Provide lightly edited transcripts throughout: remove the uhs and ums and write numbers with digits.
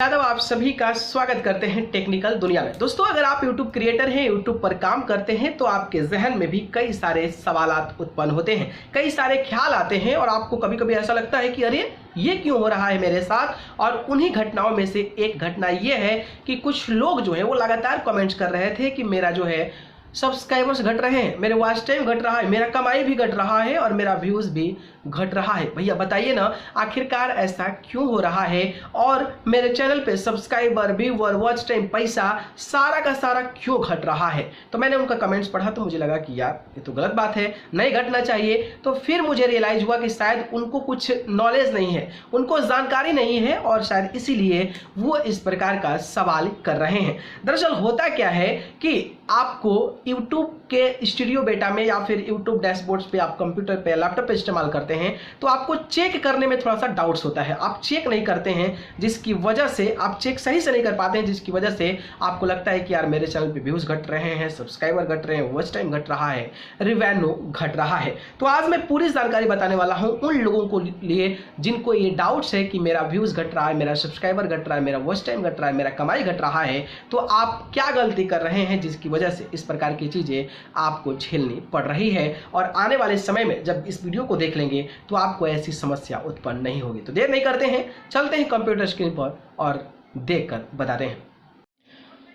यादव आप सभी का स्वागत करते हैं टेक्निकल दुनिया में। दोस्तों, अगर आप YouTube क्रिएटर हैं, YouTube पर काम करते हैं, तो आपके जहन में भी कई सारे सवालात उत्पन्न होते हैं, कई सारे ख्याल आते हैं और आपको कभी कभी ऐसा लगता है कि अरे ये क्यों हो रहा है मेरे साथ। और उन्हीं घटनाओं में से एक घटना ये है कि कुछ लोग जो है वो लगातार कमेंट्स कर रहे थे कि मेरा जो है सब्सक्राइबर्स घट रहे हैं, मेरे वॉच टाइम घट रहा है, मेरा कमाई भी घट रहा है और मेरा व्यूज भी घट रहा है। भैया बताइए ना, आखिरकार ऐसा क्यों हो रहा है और मेरे चैनल पे सब्सक्राइबर, व्यूअर, वॉच टाइम, पैसा सारा का सारा क्यों घट रहा है। तो मैंने उनका कमेंट्स पढ़ा तो मुझे लगा कि यार ये तो गलत बात है, नहीं घटना चाहिए। तो फिर मुझे रियलाइज हुआ कि शायद उनको कुछ नॉलेज नहीं है, उनको जानकारी नहीं है और शायद इसीलिए वो इस प्रकार का सवाल कर रहे हैं। दरअसल होता क्या है कि आपको YouTube के स्टूडियो बेटा में या फिर YouTube डैशबोर्ड्स पे आप कंप्यूटर पे, लैपटॉप पे इस्तेमाल करते हैं तो आपको चेक करने में थोड़ा सा डाउट्स होता है। आप चेक नहीं करते हैं, जिसकी वजह से आप चेक सही से नहीं कर पाते हैं, जिसकी वजह से आपको लगता है कि यार मेरे चैनल पे व्यूज घट रहे हैं, सब्सक्राइबर घट रहे हैं, वॉच टाइम घट रहा है, रिवेन्यू घट रहा है। तो आज मैं पूरी जानकारी बताने वाला हूं उन लोगों को लिए जिनको ये डाउट्स है कि मेरा व्यूज घट रहा है, मेरा सब्सक्राइबर घट रहा है, मेरा वॉच टाइम घट रहा है, मेरा कमाई घट रहा है। तो आप क्या गलती कर रहे हैं जिसकी वजह से इस प्रकार की चीजें आपको झेलनी पड़ रही है और आने वाले समय में जब इस वीडियो को देख लेंगे तो आपको ऐसी समस्या उत्पन्न नहीं होगी। तो देर नहीं करते हैं, चलते हैं कंप्यूटर स्क्रीन पर और देखकर बताते हैं।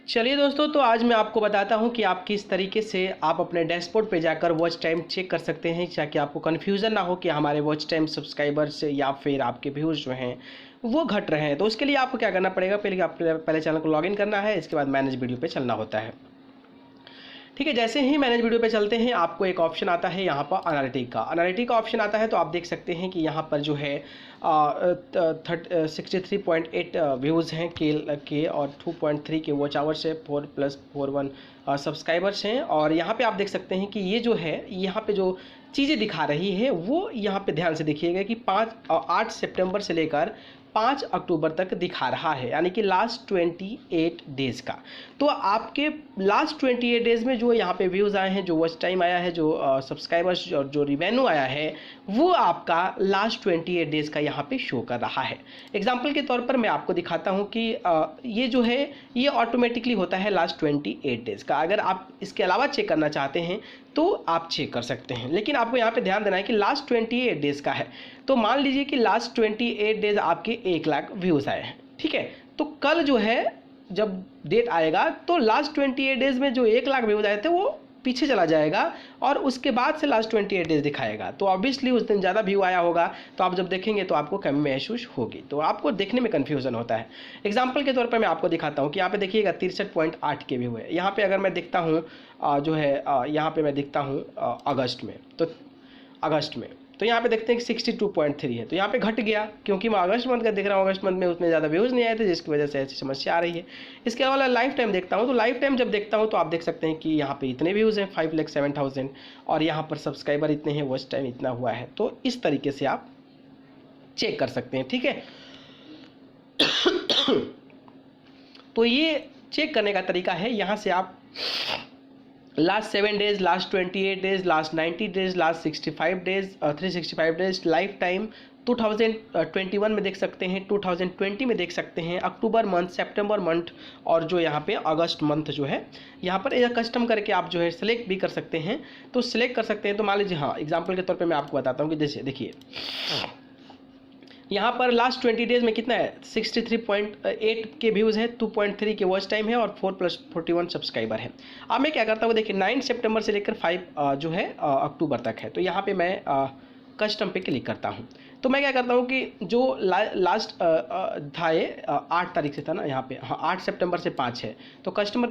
चलिए दोस्तों, तो आज मैं आपको बताता हूं कि आप किस तरीके से आप अपने डैशबोर्ड पे जाकर वॉच टाइम चेक कर सकते हैं, ताकि आपको कन्फ्यूज़न ना हो कि हमारे वॉच टाइम, सब्सक्राइबर्स या फिर आपके व्यूज़ जो हैं वो घट रहे हैं। तो उसके लिए आपको क्या करना पड़ेगा, पहले चैनल को लॉगिन करना है, इसके बाद मैनेज वीडियो पे चलना होता है। ठीक है, जैसे ही मैनेज वीडियो पे चलते हैं आपको एक ऑप्शन आता है यहाँ पर एनालिटिक का ऑप्शन आता है। तो आप देख सकते हैं कि यहाँ पर जो है 63.8 व्यूज़ हैं के और 2.3 के वॉच आवर्स है, 4+41 सब्सक्राइबर्स हैं। और यहाँ पे आप देख सकते हैं कि ये जो है यहाँ पे जो चीज़ें दिखा रही है वो यहाँ पे ध्यान से देखिएगा कि 8 सितंबर से लेकर 5 अक्टूबर तक दिखा रहा है, यानी कि लास्ट 28 डेज़ का। तो आपके लास्ट 28 डेज़ में जो यहाँ पे व्यूज़ आए हैं, जो वॉच टाइम आया है, जो सब्सक्राइबर्स और जो रिवेन्यू आया है, वो आपका लास्ट 28 डेज़ का यहाँ पे शो कर रहा है। एग्जाम्पल के तौर पर मैं आपको दिखाता हूँ कि ये जो है ये ऑटोमेटिकली होता है लास्ट 28 डेज़ का। अगर आप इसके अलावा चेक करना चाहते हैं तो आप चेक कर सकते हैं, लेकिन आपको यहाँ पे ध्यान देना है कि लास्ट 28 डेज़ का है। तो मान लीजिए कि लास्ट 28 डेज़ आपके 1 लाख व्यूज़ आए हैं, ठीक है। तो कल जो है जब डेट आएगा तो लास्ट 28 डेज़ में जो 1 लाख व्यूज़ आए थे वो पीछे चला जाएगा और उसके बाद से लास्ट 28 डेज़ दिखाएगा। तो ऑब्वियसली उस दिन ज़्यादा व्यू आया होगा, तो आप जब देखेंगे तो आपको कमी महसूस होगी, तो आपको देखने में कन्फ्यूज़न होता है। एग्जाम्पल के तौर पर मैं आपको दिखाता हूँ कि यहाँ पे देखिएगा 63.8 के व्यू है। यहाँ पे अगर मैं देखता हूँ जो है यहाँ पे मैं दिखता हूँ अगस्त में, तो यहाँ पे देखते हैं कि 62.3 है। तो यहाँ पे घट गया क्योंकि मैं अगस्त मंथ का देख रहा हूँ, अगस्त मंथ में उतने ज़्यादा व्यूज़ नहीं आए थे, जिसकी वजह से ऐसी समस्या आ रही है। इसके अलावा लाइफ टाइम देखता हूँ, तो लाइफ टाइम जब देखता हूँ तो आप देख सकते हैं कि यहाँ पे इतने व्यूज़ हैं 5,07,000 और यहाँ पर सब्सक्राइबर इतने हैं, वॉच टाइम इतना हुआ है। तो इस तरीके से आप चेक कर सकते हैं, ठीक है। तो ये चेक करने का तरीका है। यहाँ से आप last 7 days, last 28 days, last 90 days, last 65 days, 365 days, life time 2021 में देख सकते हैं, 2020 में देख सकते हैं, अक्टूबर मंथ, सितंबर मंथ और जो यहाँ पे अगस्त मंथ जो है यहाँ पर एक कस्टम करके आप जो है सिलेक्ट भी कर सकते हैं। तो सिलेक्ट कर सकते हैं। तो मान लीजिए, हाँ, एग्जाम्पल के तौर पे मैं आपको बताता हूँ कि जैसे देखिए यहाँ पर लास्ट 20 डेज़ में कितना है, 63.8 के व्यूज़ है, 2.3 के वॉच टाइम है और 4+41 सब्सक्राइबर है। अब मैं क्या करता हूँ, देखिए 9 सितंबर से लेकर 5 जो है अक्टूबर तक है। तो यहाँ पे मैं कस्टम पे क्लिक करता हूँ। तो मैं क्या करता हूँ कि जो लास्ट था ये 8 तारीख से था ना, यहाँ पे, हाँ, 8 सितंबर से 5 है। तो कस्टम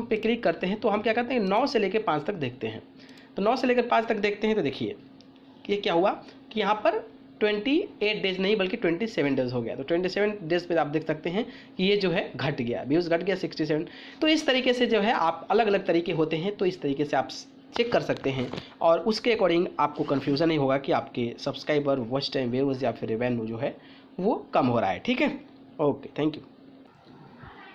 पे क्लिक करते हैं। तो हम क्या करते हैं, 9 से लेकर 5 तक देखते हैं। तो 9 से लेकर 5 तक देखते हैं। तो देखिए ये क्या हुआ कि यहाँ पर 28 डेज़ नहीं बल्कि 27 डेज़ हो गया। तो 27 डेज़ पे आप देख सकते हैं कि ये जो है घट गया, व्यूज़ घट गया 67। तो इस तरीके से जो है आप अलग अलग तरीके होते हैं, तो इस तरीके से आप चेक कर सकते हैं और उसके अकॉर्डिंग आपको कन्फ्यूज़न नहीं होगा कि आपके सब्सक्राइबर, वॉच टाइम, व्यूज़ या फिर रेवेन्यू जो है वो कम हो रहा है, ठीक है। Okay, thank you.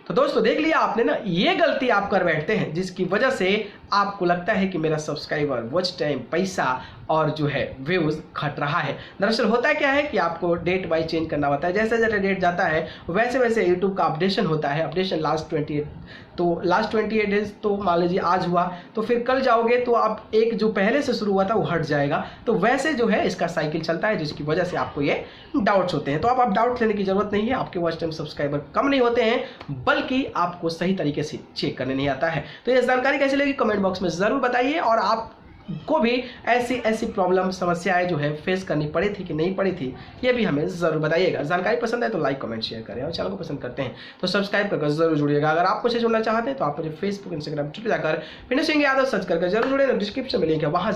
तो दोस्तों देख लिया आपने ना, ये गलती आप कर बैठते हैं जिसकी वजह से आपको लगता है कि मेरा सब्सक्राइबर, वॉच टाइम, पैसा और जो है व्यूज घट रहा है। दरअसल होता क्या है कि आपको डेट वाइज चेंज करना होता है। जैसे जैसे डेट जाता है वैसे वैसे यूट्यूब का अपडेशन होता है। अपडेशन लास्ट 28, तो लास्ट 28 डेज, तो मान लीजिए आज हुआ तो फिर कल जाओगे तो आप एक जो पहले से शुरू हुआ था वो हट जाएगा। तो वैसे जो है इसका साइकिल चलता है, जिसकी वजह से आपको ये डाउट्स होते हैं। तो आप डाउट लेने की जरूरत नहीं है। आपके वॉच टाइम, सब्सक्राइबर कम नहीं होते हैं, बल्कि आपको सही तरीके से चेक करने नहीं आता है। तो ये जानकारी कैसी लगी कमेंट बॉक्स में जरूर बताइए। और आप को भी ऐसी प्रॉब्लम, समस्याएं जो है फेस करनी पड़ी थी कि नहीं पड़ी थी, ये भी हमें जरूर बताइएगा। जानकारी पसंद है तो लाइक, कमेंट, शेयर करें और चैनल को पसंद करते हैं तो सब्सक्राइब करके जरूर जुड़िएगा। अगर आप मुझे जुड़ना चाहते हैं तो आप मुझे फेसबुक, इंस्टाग्राम, ट्विटर जाकर फिनिशिंग यादव सर्च करके जरूर जुड़े। डिस्क्रिप्शन में लिंक है, वहां